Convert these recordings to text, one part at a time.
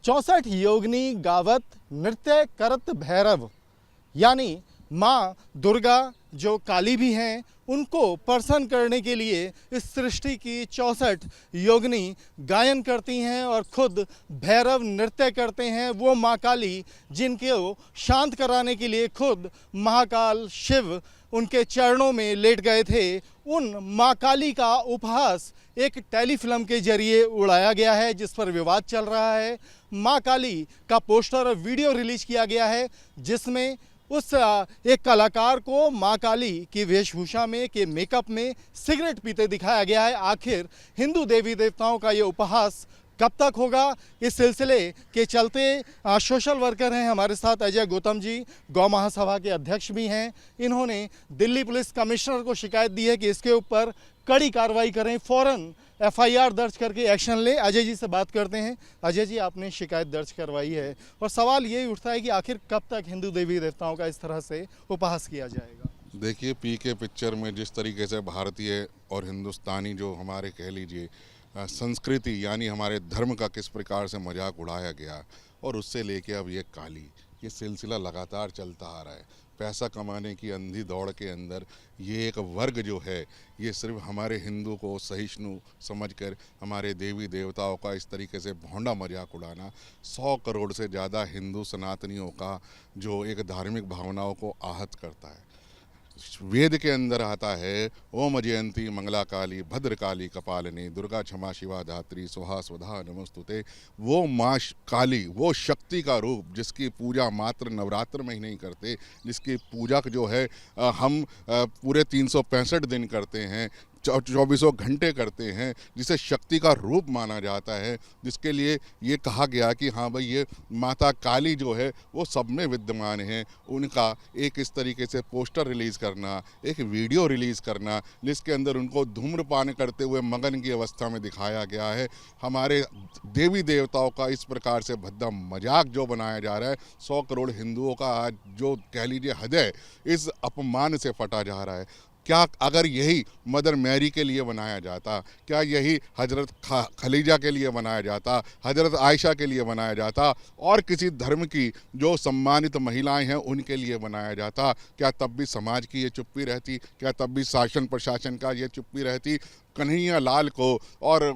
64 योगिनी गावत नृत्य करत भैरव, यानी माँ दुर्गा जो काली भी हैं उनको प्रसन्न करने के लिए इस सृष्टि की 64 योगिनी गायन करती हैं और खुद भैरव नृत्य करते हैं। वो माँ काली जिनको शांत कराने के लिए खुद महाकाल शिव उनके चरणों में लेट गए थे, उन माँ काली का उपहास एक टेलीफिल्म के जरिए उड़ाया गया है जिस पर विवाद चल रहा है। माँ काली का पोस्टर और वीडियो रिलीज किया गया है जिसमें उस एक कलाकार को माँ काली की वेशभूषा में के मेकअप में सिगरेट पीते दिखाया गया है। आखिर हिंदू देवी देवताओं का ये उपहास कब तक होगा? इस सिलसिले के चलते सोशल वर्कर हैं हमारे साथ अजय गौतम जी, गौ महासभा के अध्यक्ष भी हैं। इन्होंने दिल्ली पुलिस कमिश्नर को शिकायत दी है कि इसके ऊपर कड़ी कार्रवाई करें, फ़ौरन एफआईआर दर्ज करके एक्शन लें। अजय जी से बात करते हैं। अजय जी, आपने शिकायत दर्ज करवाई है और सवाल यही उठता है कि आखिर कब तक हिंदू देवी देवताओं का इस तरह से उपहास किया जाएगा? देखिए, पीके पिक्चर में जिस तरीके से भारतीय और हिंदुस्तानी जो हमारे कह लीजिए संस्कृति यानी हमारे धर्म का किस प्रकार से मजाक उड़ाया गया और उससे लेके अब ये काली, ये सिलसिला लगातार चलता आ रहा है। पैसा कमाने की अंधी दौड़ के अंदर ये एक वर्ग जो है ये सिर्फ हमारे हिंदू को सहिष्णु समझकर हमारे देवी देवताओं का इस तरीके से भोंडा मजाक उड़ाना 100 करोड़ से ज़्यादा हिंदू सनातनियों का जो एक धार्मिक भावनाओं को आहत करता है। वेद के अंदर आता है, ओम जयंती मंगला काली भद्रकाली कपालिनी दुर्गा क्षमा शिवा धात्री स्वाहा स्वधा नमस्तुते। वो माँ काली, वो शक्ति का रूप जिसकी पूजा मात्र नवरात्र में ही नहीं करते, जिसकी पूजा जो है हम पूरे 365 दिन करते हैं, 24 घंटे करते हैं, जिसे शक्ति का रूप माना जाता है, जिसके लिए ये कहा गया कि हाँ भाई ये माता काली जो है वो सब में विद्यमान है। उनका एक इस तरीके से पोस्टर रिलीज़ करना, एक वीडियो रिलीज़ करना जिसके अंदर उनको धूम्रपान करते हुए मगन की अवस्था में दिखाया गया है। हमारे देवी देवताओं का इस प्रकार से भद्दा मजाक जो बनाया जा रहा है, 100 करोड़ हिंदुओं का आज जो कह लीजिए हृदय इस अपमान से फटा जा रहा है। क्या अगर यही मदर मैरी के लिए बनाया जाता, क्या यही हजरत खलीजा के लिए बनाया जाता, हजरत आयशा के लिए बनाया जाता और किसी धर्म की जो सम्मानित महिलाएं हैं उनके लिए बनाया जाता, क्या तब भी समाज की ये चुप्पी रहती? क्या तब भी शासन प्रशासन का ये चुप्पी रहती? कन्हैया लाल को और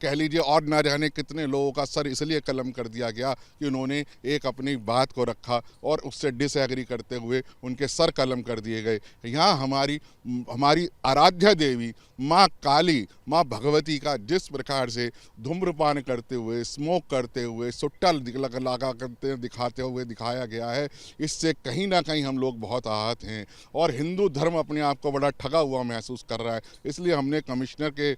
कह लीजिए और ना जाने कितने लोगों का सर इसलिए कलम कर दिया गया कि उन्होंने एक अपनी बात को रखा और उससे डिसएग्री करते हुए उनके सर कलम कर दिए गए। यहाँ हमारी आराध्या देवी माँ काली, माँ भगवती का जिस प्रकार से धूम्रपान करते हुए, स्मोक करते हुए, सुट्टा लगा करते दिखाते हुए दिखाया गया है, इससे कहीं ना कहीं हम लोग बहुत आहत हैं और हिंदू धर्म अपने आप को बड़ा ठगा हुआ महसूस कर रहा है। इसलिए हमने कमिश्नर के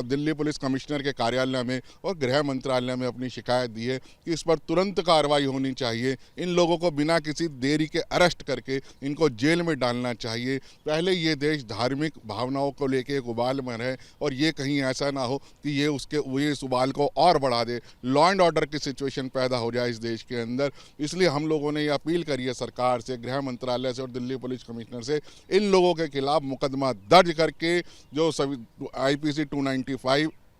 दिल्ली पुलिस कमिश्नर के कार्यालय में और गृह मंत्रालय में अपनी शिकायत दी है कि इस पर तुरंत कार्रवाई होनी चाहिए। इन लोगों को बिना किसी देरी के अरेस्ट करके इनको जेल में डालना चाहिए। पहले ये देश धार्मिक भावनाओं को लेके एक उबाल में रहे और ये कहीं ऐसा ना हो कि ये इस उबाल को और बढ़ा दे, लॉ एंड ऑर्डर की सिचुएशन पैदा हो जाए इस देश के अंदर। इसलिए हम लोगों ने ये अपील करी है सरकार से, गृह मंत्रालय से और दिल्ली पुलिस कमिश्नर से, इन लोगों के खिलाफ मुकदमा दर्ज करके जो सभी IPC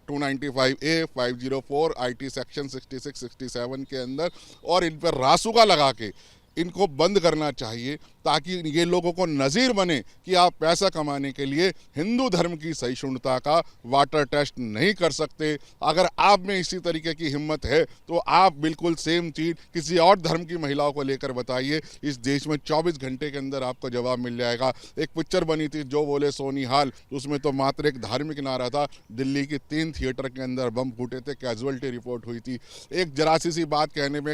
295A 504 IT सेक्शन 66-67 के अंदर और इन पर रासुका लगा के इनको बंद करना चाहिए ताकि ये लोगों को नज़ीर बने कि आप पैसा कमाने के लिए हिंदू धर्म की सहिष्णुता का वाटर टेस्ट नहीं कर सकते। अगर आप में इसी तरीके की हिम्मत है तो आप बिल्कुल सेम चीज़ किसी और धर्म की महिलाओं को लेकर बताइए। इस देश में 24 घंटे के अंदर आपको जवाब मिल जाएगा। एक पिक्चर बनी थी जो बोले सोनिहाल, उसमें तो मात्र एक धार्मिक नारा था। दिल्ली की 3 थिएटर के अंदर बम फूटे थे, कैजुअल्टी रिपोर्ट हुई थी। एक जरासी सी बात कहने में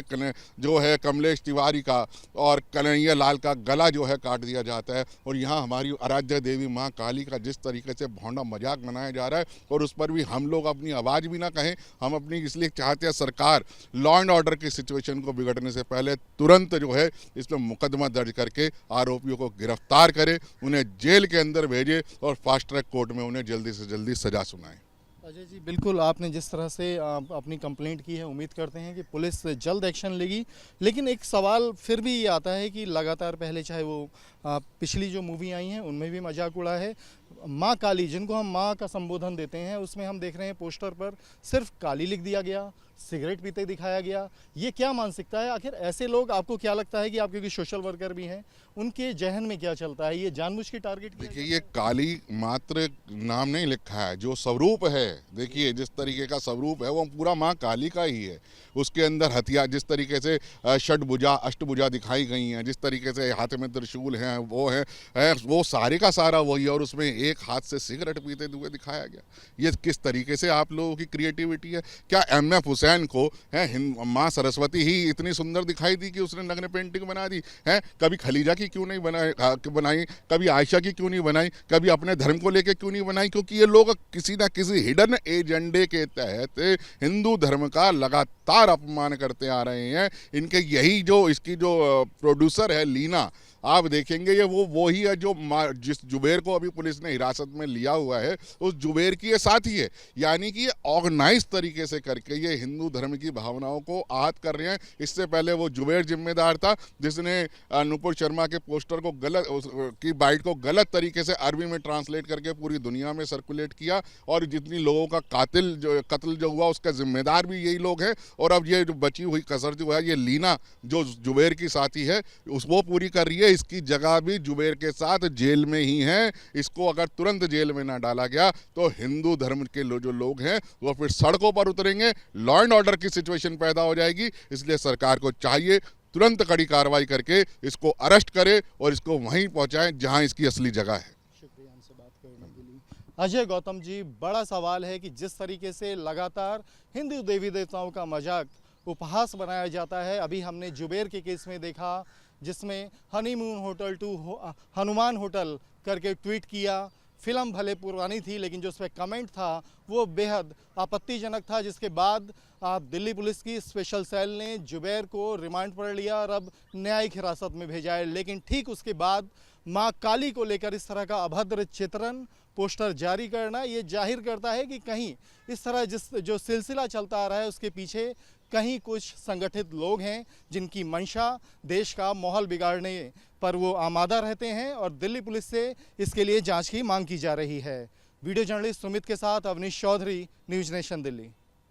जो है कमलेश तिवारी का और कन्हैया लाल का गला जो है काट दिया जाता है और यहाँ हमारी आराध्य देवी माँ काली का जिस तरीके से भोंडा मजाक बनाया जा रहा है और उस पर भी हम लोग अपनी आवाज़ भी ना कहें। हम अपनी इसलिए चाहते हैं सरकार लॉ एंड ऑर्डर की सिचुएशन को बिगड़ने से पहले तुरंत जो है इस पर मुकदमा दर्ज करके आरोपियों को गिरफ्तार करे, उन्हें जेल के अंदर भेजे और फास्ट ट्रैक कोर्ट में उन्हें जल्दी से जल्दी सजा सुनाए। अजय जी, बिल्कुल आपने जिस तरह से अपनी कंप्लेंट की है, उम्मीद करते हैं कि पुलिस जल्द एक्शन लेगी। लेकिन एक सवाल फिर भी ये आता है कि लगातार पहले चाहे वो पिछली जो मूवी आई हैं उनमें भी मजाक उड़ा है। माँ काली, जिनको हम माँ का संबोधन देते हैं, उसमें हम देख रहे हैं पोस्टर पर सिर्फ काली लिख दिया गया, सिगरेट पीते दिखाया गया। ये क्या मानसिकता है? आखिर ऐसे लोग, आपको क्या लगता है कि आप क्योंकि सोशल वर्कर भी हैं, उनके जहन में क्या चलता है? ये जानबूझ के टारगेट किया देखिए, ये काली मात्र नाम नहीं लिखा है, जो स्वरूप है, देखिए जिस तरीके का स्वरूप है वो पूरा माँ काली का ही है। उसके अंदर हथियार, जिस तरीके से षटभुजा अष्टभुजा दिखाई गई हैं, जिस तरीके से हाथ में त्रिशूल हैं, वो है वो सारे का सारा वही है। और उसमें एक हाथ से सिगरेट पीते हुए दिखाया गया। ये किस तरीके से आप लोगों की क्रिएटिविटी है? क्या एम.एफ. हुसैन को है माँ सरस्वती ही इतनी सुंदर दिखाई दी कि उसने नग्न पेंटिंग बना दी है? कभी खलीजा की क्यों नहीं बनाई, कभी आयशा की क्यों नहीं बनाई, कभी अपने धर्म को लेके क्यों नहीं बनाई? क्योंकि ये लोग किसी ना किसी हिडन एजेंडे के तहत हिंदू धर्म का लगातार अपमान करते आ रहे हैं। इनके यही जो इसकी जो प्रोड्यूसर है लीना, आप देखेंगे ये वो ही है जो जिस जुबेर को अभी पुलिस ने हिरासत में लिया हुआ है, उस जुबेर की ये साथी है। यानी कि ये ऑर्गेनाइज तरीके से करके ये हिंदू धर्म की भावनाओं को आहत कर रहे हैं। इससे पहले वो जुबेर जिम्मेदार था जिसने नुपुर शर्मा के पोस्टर को की बाइट को गलत तरीके से अरबी में ट्रांसलेट करके पूरी दुनिया में सर्कुलेट किया। और जितनी लोगों का कत्ल जो हुआ उसका जिम्मेदार भी यही लोग हैं। और अब ये जो बची हुई कसर जो है, ये लीना जो जुबेर की साथी है वो पूरी कर रही है। इसकी जगह भी जुबेर के साथ जेल में ही है। इसको अगर तुरंत जेल में ना डाला गया तो हिंदू धर्म के जो लोग हैं वो फिर सड़कों पर उतरेंगे, लॉ एंड ऑर्डर की सिचुएशन पैदा हो जाएगी। इसलिए सरकार को चाहिए तुरंत कड़ी कार्रवाई करके इसको अरेस्ट करे और इसको वहीं पहुंचाएं जहां इसकी असली जगह है। शुक्रिया हमसे बात करने के लिए। अजय गौतम जी, बड़ा सवाल है कि जिस तरीके से लगातार हिंदू देवी देवताओं का मजाक, उपहास बनाया जाता है। अभी हमने जुबेर के केस में देखा जिसमें honeymoon hotel to Hanuman hotel करके ट्वीट किया। फिल्म भले पुरानी थी लेकिन जो उस पर कमेंट था वो बेहद आपत्तिजनक था, जिसके बाद दिल्ली पुलिस की स्पेशल सेल ने जुबेर को रिमांड पर लिया और अब न्यायिक हिरासत में भेजा है। लेकिन ठीक उसके बाद मां काली को लेकर इस तरह का अभद्र चित्रण पोस्टर जारी करना, ये जाहिर करता है कि कहीं इस तरह जो सिलसिला चलता आ रहा है उसके पीछे कहीं कुछ संगठित लोग हैं जिनकी मंशा देश का माहौल बिगाड़ने पर वो आमादा रहते हैं। और दिल्ली पुलिस से इसके लिए जांच की मांग की जा रही है। वीडियो जर्नलिस्ट सुमित के साथ अवनीश चौधरी, न्यूज़ नेशन दिल्ली।